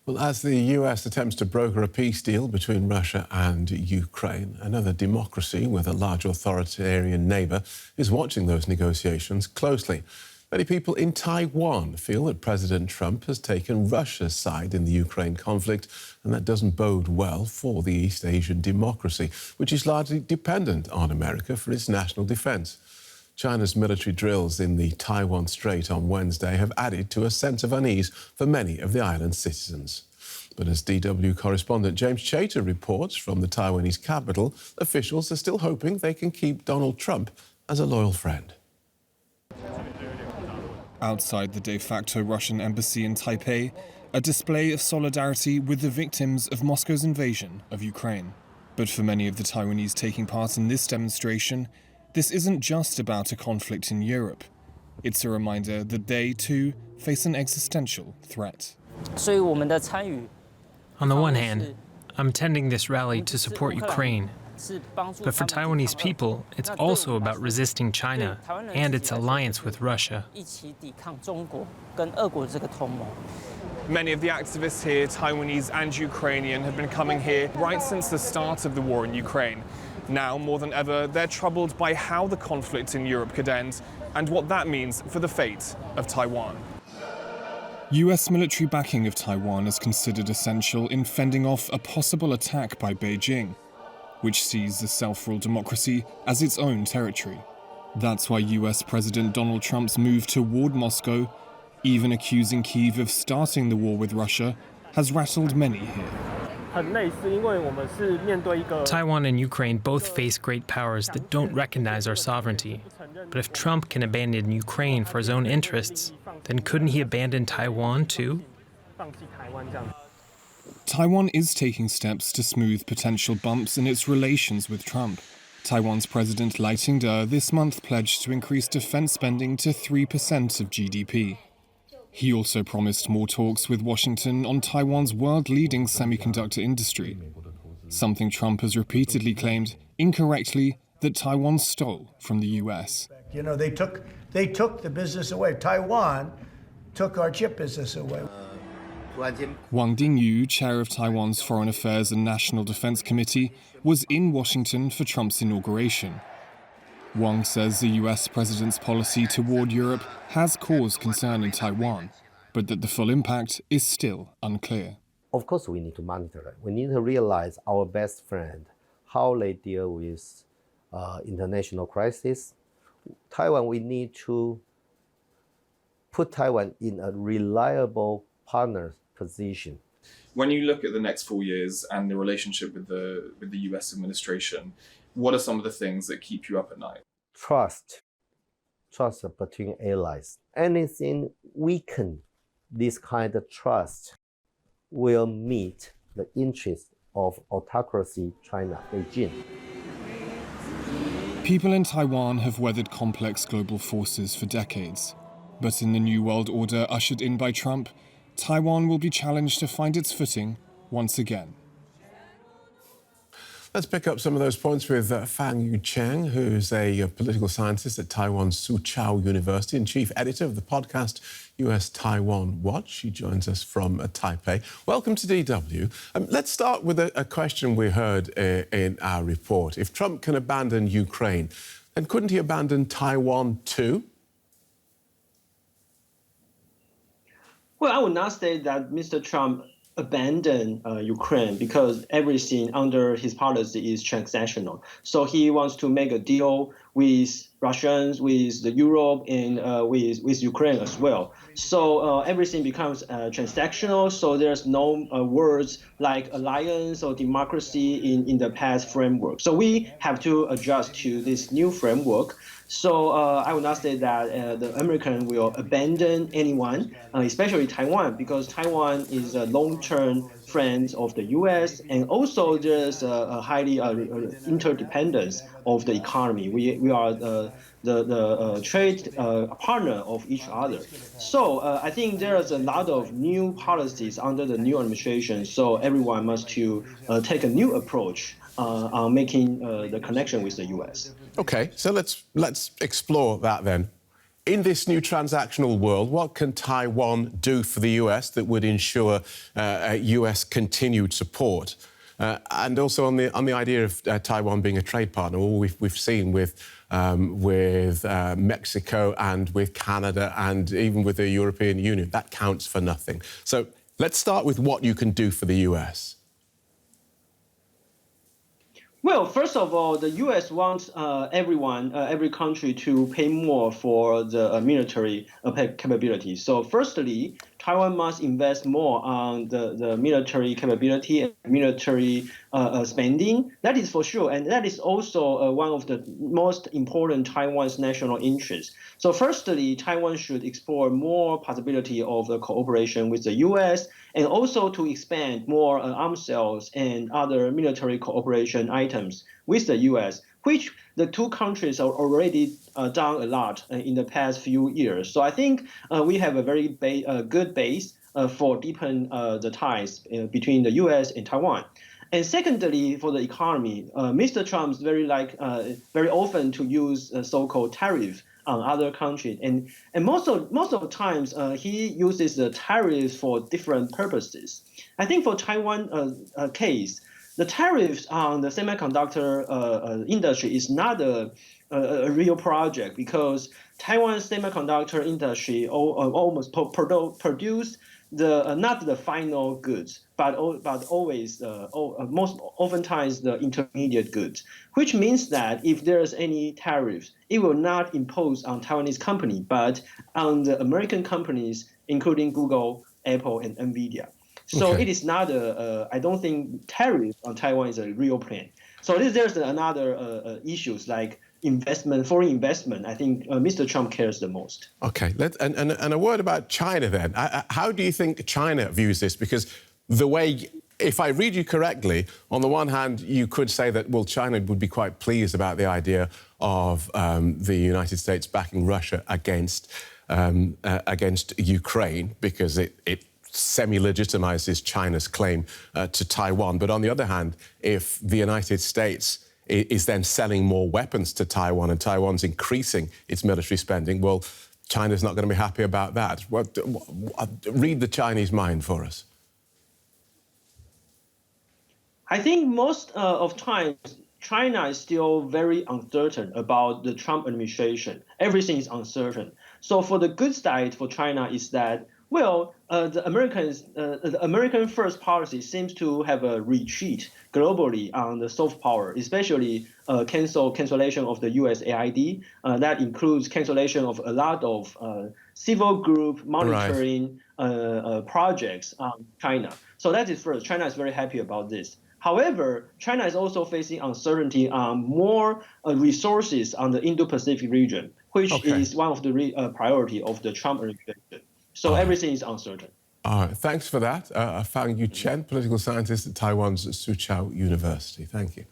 Well, as the US attempts to broker a peace deal between Russia and Ukraine, another democracy with a large authoritarian neighbour is watching those negotiations closely. Many people in Taiwan feel that President Trump has taken Russia's side in the Ukraine conflict, and that doesn't bode well for the East Asian democracy, which is largely dependent on America for its national defence. China's military drills in the Taiwan Strait on Wednesday have added to a sense of unease for many of the island's citizens. But as DW correspondent James Chater reports from the Taiwanese capital, officials are still hoping they can keep Donald Trump as a loyal friend. Outside the de facto Russian embassy in Taipei, a display of solidarity with the victims of Moscow's invasion of Ukraine. But for many of the Taiwanese taking part in this demonstration, this isn't just about a conflict in Europe. It's a reminder that they, too, face an existential threat. On the one hand, I'm attending this rally to support Ukraine. But for Taiwanese people, it's also about resisting China and its alliance with Russia. Many of the activists here, Taiwanese and Ukrainian, have been coming here right since the start of the war in Ukraine. Now, more than ever, they're troubled by how the conflict in Europe could end and what that means for the fate of Taiwan. US military backing of Taiwan is considered essential in fending off a possible attack by Beijing, which sees the self-ruled democracy as its own territory. That's why US President Donald Trump's move toward Moscow, even accusing Kyiv of starting the war with Russia, has rattled many here. Taiwan and Ukraine both face great powers that don't recognize our sovereignty. But if Trump can abandon Ukraine for his own interests, then couldn't he abandon Taiwan too? Taiwan is taking steps to smooth potential bumps in its relations with Trump. Taiwan's President Lai Ching-te this month pledged to increase defense spending to 3% of GDP. He also promised more talks with Washington on Taiwan's world-leading semiconductor industry, something Trump has repeatedly claimed, incorrectly, that Taiwan stole from the US. You know, they took the business away. Taiwan took our chip business away. Wang Dingyu, chair of Taiwan's Foreign Affairs and National Defense Committee, was in Washington for Trump's inauguration. Wang says the US president's policy toward Europe has caused concern in Taiwan, but that the full impact is still unclear. Of course, we need to monitor it. We need to realize our best friend, how they deal with international crisis. Taiwan, we need to put Taiwan in a reliable partner position. When you look at the next 4 years and the relationship with the US administration, what are some of the things that keep you up at night? Trust between allies. Anything weaken this kind of trust will meet the interest of autocracy China, Beijing. People in Taiwan have weathered complex global forces for decades. But in the new world order ushered in by Trump, Taiwan will be challenged to find its footing once again. Let's pick up some of those points with Fang Yucheng, who's a political scientist at Taiwan's Soochow University and chief editor of the podcast US-Taiwan Watch. She joins us from Taipei. Welcome to DW. Let's start with a question we heard in our report. If Trump can abandon Ukraine, then couldn't he abandon Taiwan too? Well, I would not say that Mr. Trump abandon Ukraine because everything under his policy is transactional. So he wants to make a deal with Russians, with the Europe, and with Ukraine as well. So everything becomes transactional. So there's no words like alliance or democracy in the past framework. So we have to adjust to this new framework. So I would not say that the American will abandon anyone, especially Taiwan, because Taiwan is a long-term friend of the U.S. and also there's a highly interdependence of the economy. We are the trade partner of each other. So I think there's a lot of new policies under the new administration. So everyone must to take a new approach on making the connection with the U.S. OK, so let's explore that then. In this new transactional world, what can Taiwan do for the US that would ensure US continued support? And also on the idea of Taiwan being a trade partner, all we've seen with Mexico and with Canada and even with the European Union, that counts for nothing. So let's start with what you can do for the US. Well, first of all, the U.S. wants every country to pay more for the military capability. So firstly, Taiwan must invest more on the military capability and military spending. That is for sure. And that is also one of the most important Taiwan's national interests. So firstly, Taiwan should explore more possibility of the cooperation with the U.S. and also to expand more arms sales and other military cooperation items with the U.S., which the two countries are already done a lot in the past few years. So I think we have a very good base for deepen the ties between the U.S. and Taiwan. And secondly, for the economy, Mr. Trump is very often to use so-called tariff on other countries, and most of the times he uses the tariffs for different purposes. I think for Taiwan case, the tariffs on the semiconductor industry is not a real project because Taiwan's semiconductor industry almost produce not the final goods, but always most oftentimes the intermediate goods, which means that if there's any tariffs, it will not impose on Taiwanese company, but on the American companies, including Google, Apple, and Nvidia. So It is not I don't think tariff on Taiwan is a real plan. So there's another issues like foreign investment. I think Mr. Trump cares the most. Okay, and a word about China then. How do you think China views this? Because the way, if I read you correctly, on the one hand, you could say that, well, China would be quite pleased about the idea of the United States backing Russia against Ukraine because it semi-legitimizes China's claim to Taiwan. But on the other hand, if the United States is then selling more weapons to Taiwan and Taiwan's increasing its military spending, well, China's not going to be happy about that. Read the Chinese mind for us. I think most of times China is still very uncertain about the Trump administration. Everything is uncertain. So for the good side for China is that, well, the American first policy seems to have a retreat globally on the soft power, especially cancellation of the US AID. That includes cancellation of a lot of civil group monitoring projects on China. So that is first. China is very happy about this. However, China is also facing uncertainty on more resources on the Indo-Pacific region, which is one of the priority of the Trump administration. So everything is uncertain. All right, thanks for that. Fang Yu Chen, political scientist at Taiwan's Soochow University. Thank you.